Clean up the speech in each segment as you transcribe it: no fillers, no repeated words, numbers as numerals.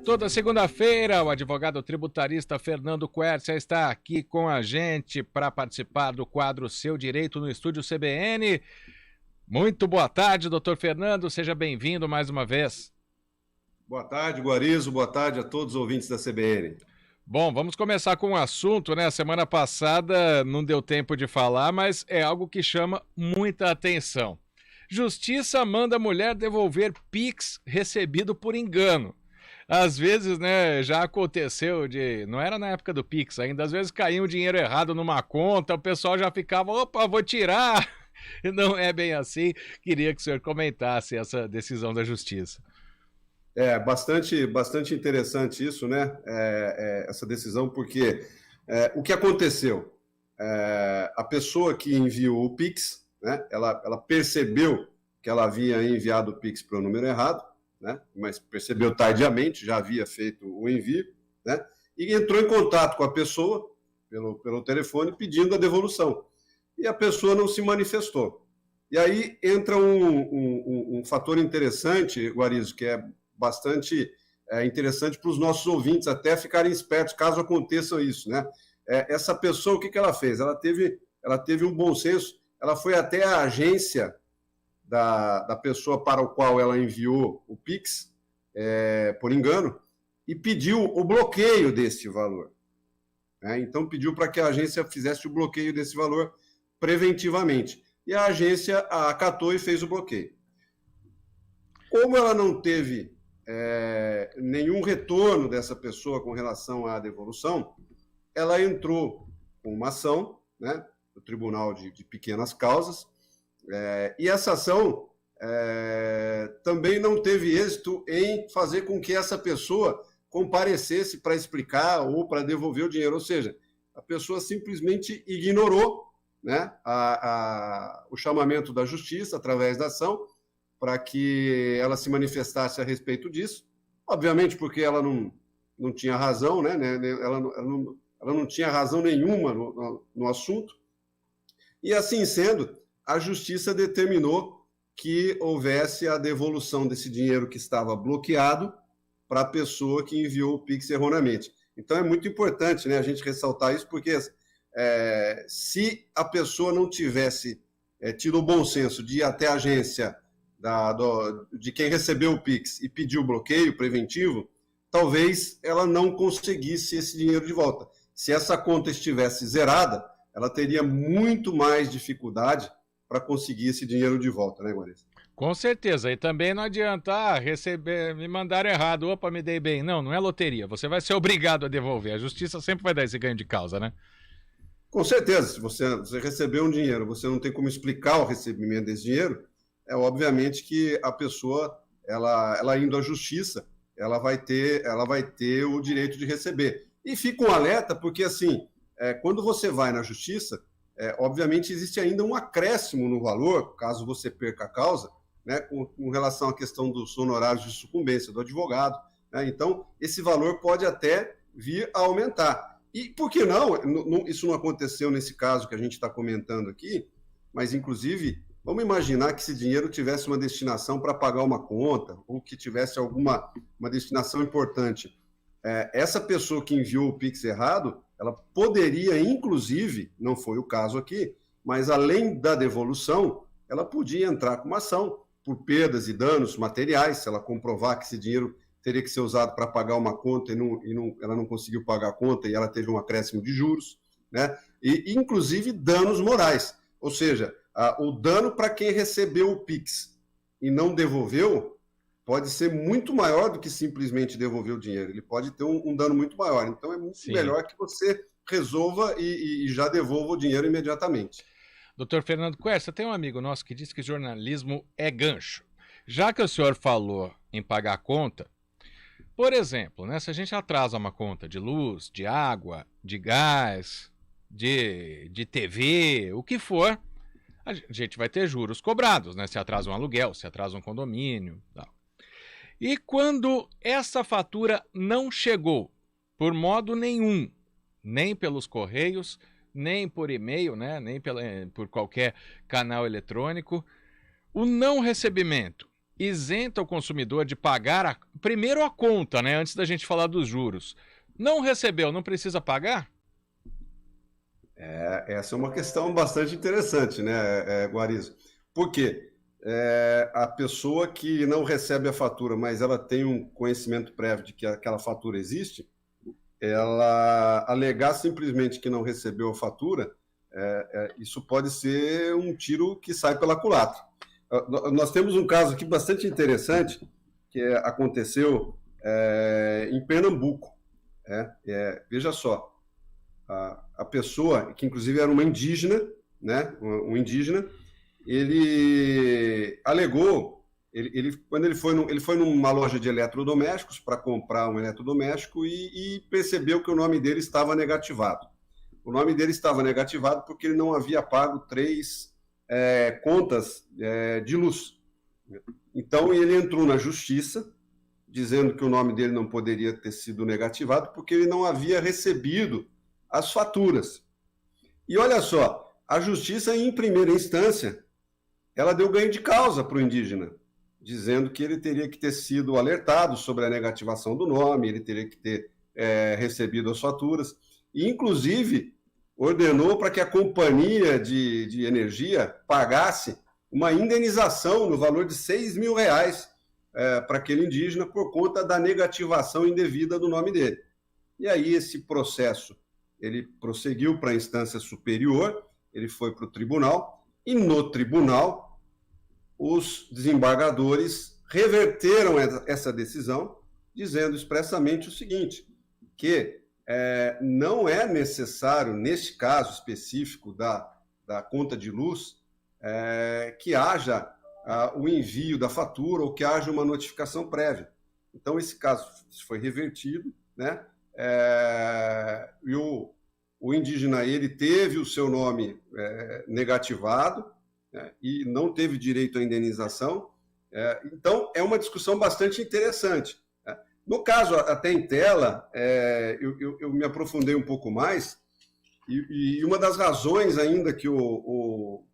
Toda segunda-feira, o advogado tributarista Fernando Quercia está aqui com a gente para participar do quadro Seu Direito no Estúdio CBN. Muito boa tarde, doutor Fernando, seja bem-vindo mais uma vez. Boa tarde, Guarizo, boa tarde a todos os ouvintes da CBN. Bom, vamos começar com um assunto, né? Semana passada não deu tempo de falar, mas é algo que chama muita atenção. Justiça manda mulher devolver Pix recebido por engano. Às vezes, né, já aconteceu não era na época do Pix ainda, às vezes caía um dinheiro errado numa conta, o pessoal já ficava, opa, vou tirar. Não é bem assim. Queria que o senhor comentasse essa decisão da Justiça. É bastante interessante isso, né, essa decisão, porque o que aconteceu? A pessoa que enviou o Pix, né, ela percebeu que ela havia enviado o Pix para o número errado, né, mas percebeu tardiamente, já havia feito o envio, né, e entrou em contato com a pessoa pelo telefone pedindo a devolução. E a pessoa não se manifestou. E aí entra um fator interessante, Guarizo, que é bastante interessante para os nossos ouvintes até ficarem espertos caso aconteça isso, né? Essa pessoa, o que ela fez? Ela teve um bom senso, ela foi até a agência da pessoa para o qual ela enviou o Pix, por engano, e pediu o bloqueio desse valor. Então, pediu para que a agência fizesse o bloqueio desse valor preventivamente. E a agência acatou e fez o bloqueio. Como ela não teve nenhum retorno dessa pessoa com relação à devolução, ela entrou com uma ação, né, no Tribunal de Pequenas Causas, e essa ação também não teve êxito em fazer com que essa pessoa comparecesse para explicar ou para devolver o dinheiro. Ou seja, a pessoa simplesmente ignorou, né, o chamamento da justiça através da ação para que ela se manifestasse a respeito disso. Obviamente porque ela não tinha razão, né, ela não tinha razão nenhuma no assunto. E assim sendo, a justiça determinou que houvesse a devolução desse dinheiro que estava bloqueado para a pessoa que enviou o Pix erroneamente. Então é muito importante, né, a gente ressaltar isso, porque se a pessoa não tivesse tido o bom senso de ir até a agência de quem recebeu o Pix e pediu o bloqueio preventivo, talvez ela não conseguisse esse dinheiro de volta. Se essa conta estivesse zerada, ela teria muito mais dificuldade para conseguir esse dinheiro de volta, né, Guariz? Com certeza, e também não adianta receber, me mandaram errado, opa, me dei bem. Não é loteria, você vai ser obrigado a devolver, a justiça sempre vai dar esse ganho de causa, né? Com certeza, se você recebeu um dinheiro, você não tem como explicar o recebimento desse dinheiro, obviamente que a pessoa, ela indo à justiça, ela vai ter o direito de receber. E fica um alerta, porque assim, quando você vai na justiça, obviamente existe ainda um acréscimo no valor, caso você perca a causa, né, com relação à questão dos honorários de sucumbência do advogado, né? Então, esse valor pode até vir a aumentar. E por que não? Isso não aconteceu nesse caso que a gente está comentando aqui, mas, inclusive, vamos imaginar que esse dinheiro tivesse uma destinação para pagar uma conta, ou que tivesse uma destinação importante. Essa pessoa que enviou o Pix errado, ela poderia, inclusive, não foi o caso aqui, mas além da devolução, ela podia entrar com uma ação por perdas e danos materiais, se ela comprovar que esse dinheiro teria que ser usado para pagar uma conta ela não conseguiu pagar a conta e ela teve um acréscimo de juros, né? E, inclusive, danos morais. Ou seja, o dano para quem recebeu o Pix e não devolveu pode ser muito maior do que simplesmente devolver o dinheiro. Ele pode ter um dano muito maior. Então, é muito melhor que você resolva e já devolva o dinheiro imediatamente. Doutor Fernando Quercia, tem um amigo nosso que diz que jornalismo é gancho. Já que o senhor falou em pagar a conta, por exemplo, né, se a gente atrasa uma conta de luz, de água, de gás, de TV, o que for, a gente vai ter juros cobrados, né? Se atrasa um aluguel, se atrasa um condomínio, tal. E quando essa fatura não chegou, por modo nenhum, nem pelos correios, nem por e-mail, nem por qualquer canal eletrônico, o não recebimento isenta o consumidor de pagar primeiro a conta, né? Antes da gente falar dos juros. Não recebeu, não precisa pagar? Essa é uma questão bastante interessante, né, Guarizo? Por quê? A pessoa que não recebe a fatura, mas ela tem um conhecimento prévio de que aquela fatura existe, ela alegar simplesmente que não recebeu a fatura, isso pode ser um tiro que sai pela culatra. Nós temos um caso aqui bastante interessante que aconteceu em Pernambuco. Veja só, a pessoa, que inclusive era uma indígena, né, um indígena, ele alegou, quando ele foi numa loja de eletrodomésticos para comprar um eletrodoméstico e percebeu que o nome dele estava negativado. O nome dele estava negativado porque ele não havia pago 3 contas de luz. Então, ele entrou na justiça, dizendo que o nome dele não poderia ter sido negativado porque ele não havia recebido as faturas. E olha só, a justiça, em primeira instância, ela deu ganho de causa para o indígena, dizendo que ele teria que ter sido alertado sobre a negativação do nome, ele teria que ter recebido as faturas, e, inclusive, ordenou para que a companhia de energia pagasse uma indenização no valor de R$6.000 para aquele indígena por conta da negativação indevida do nome dele. E aí esse processo, ele prosseguiu para a instância superior, ele foi para o tribunal, e no tribunal os desembargadores reverteram essa decisão, dizendo expressamente o seguinte, que não é necessário, neste caso específico da conta de luz, que haja o envio da fatura ou que haja uma notificação prévia. Então, esse caso foi revertido, né? E o indígena ele teve o seu nome negativado, né? E não teve direito à indenização. Então, é uma discussão bastante interessante. No caso, até em tela, eu me aprofundei um pouco mais, e uma das razões ainda que o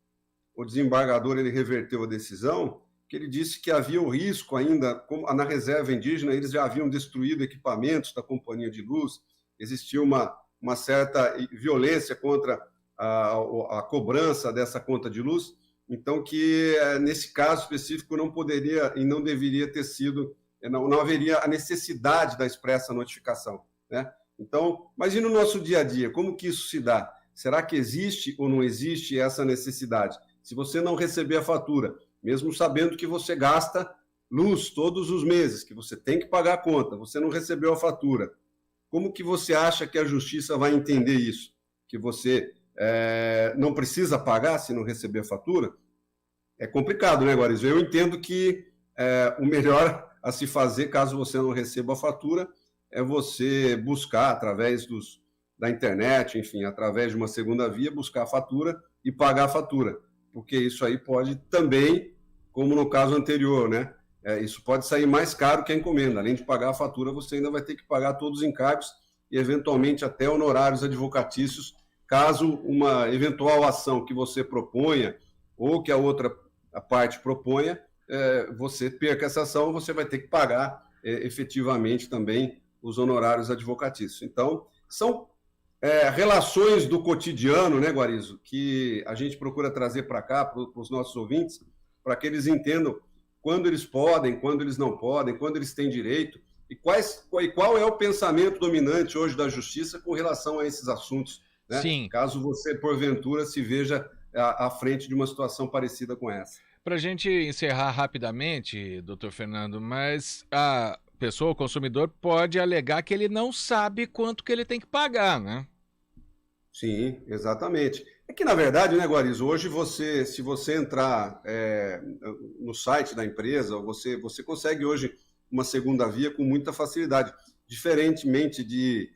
desembargador ele reverteu a decisão, que ele disse que havia o risco ainda, como na reserva indígena, eles já haviam destruído equipamentos da companhia de luz, existia uma certa violência contra a cobrança dessa conta de luz, então que nesse caso específico não poderia e não deveria ter sido, não haveria a necessidade da expressa notificação, né? Então, mas e no nosso dia a dia, como que isso se dá? Será que existe ou não existe essa necessidade? Se você não receber a fatura, mesmo sabendo que você gasta luz todos os meses, que você tem que pagar a conta, você não recebeu a fatura, como que você acha que a justiça vai entender isso? Que você não precisa pagar se não receber a fatura? É complicado, né, Guarizo? Eu entendo que o melhor a se fazer, caso você não receba a fatura, é você buscar através da internet, enfim, através de uma segunda via, buscar a fatura e pagar a fatura, porque isso aí pode também, como no caso anterior, né? Isso pode sair mais caro que a encomenda. Além de pagar a fatura, você ainda vai ter que pagar todos os encargos e, eventualmente, até honorários advocatícios, caso uma eventual ação que você proponha ou que a outra parte proponha, você perca essa ação, você vai ter que pagar efetivamente também os honorários advocatícios. Então, são relações do cotidiano, né, Guarizo, que a gente procura trazer para cá, para os nossos ouvintes, para que eles entendam quando eles podem, quando eles não podem, quando eles têm direito, e qual é o pensamento dominante hoje da justiça com relação a esses assuntos, né? Sim. Caso você, porventura, se veja à frente de uma situação parecida com essa. Para a gente encerrar rapidamente, doutor Fernando, mas a pessoa, o consumidor, pode alegar que ele não sabe quanto que ele tem que pagar, né? Sim, exatamente. É que, na verdade, né, Guarizo, hoje se você entrar no site da empresa, você consegue hoje uma segunda via com muita facilidade, diferentemente de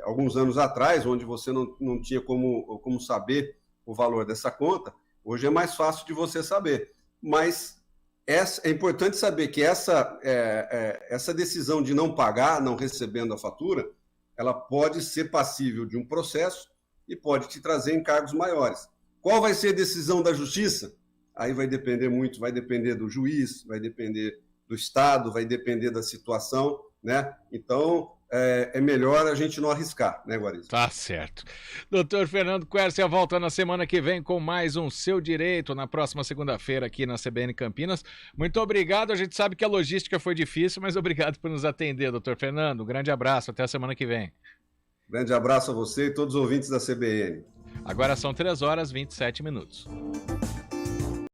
alguns anos atrás, onde você não tinha como saber o valor dessa conta. Hoje é mais fácil de você saber, mas é importante saber que essa decisão de não pagar, não recebendo a fatura, ela pode ser passível de um processo e pode te trazer encargos maiores. Qual vai ser a decisão da justiça? aí vai depender muito, vai depender do juiz, vai depender do Estado, vai depender da situação, né? Então, é melhor a gente não arriscar, né, Guarizo? Tá certo. Doutor Fernando Quercia volta na semana que vem com mais um Seu Direito, na próxima segunda-feira aqui na CBN Campinas. Muito obrigado, a gente sabe que a logística foi difícil, mas obrigado por nos atender, doutor Fernando. Um grande abraço, até a semana que vem. Grande abraço a você e todos os ouvintes da CBN. Agora são 3h27.